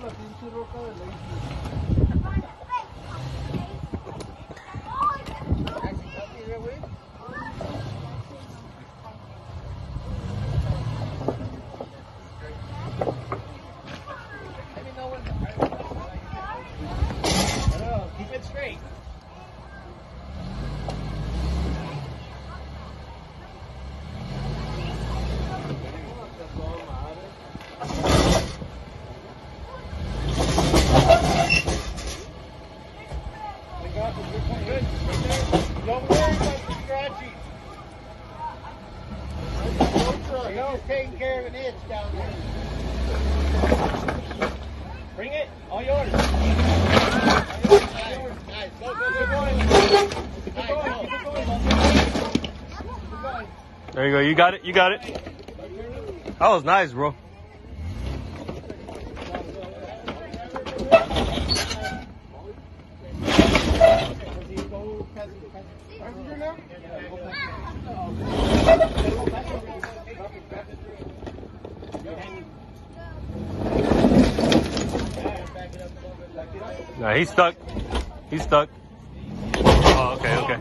la pinche roca de la isla. Keep it straight. Good. Don't worry about the scratching. He's taking care of an itch down there. Bring it. All yours. Nice. Go, go, go, go. There you go. You got it. You got it. That was nice, bro. Nah, he's stuck. He's stuck. Oh, okay, okay.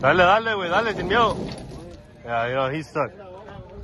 Dale, dale, güey, dale, sin miedo. Yeah, you know, he's stuck.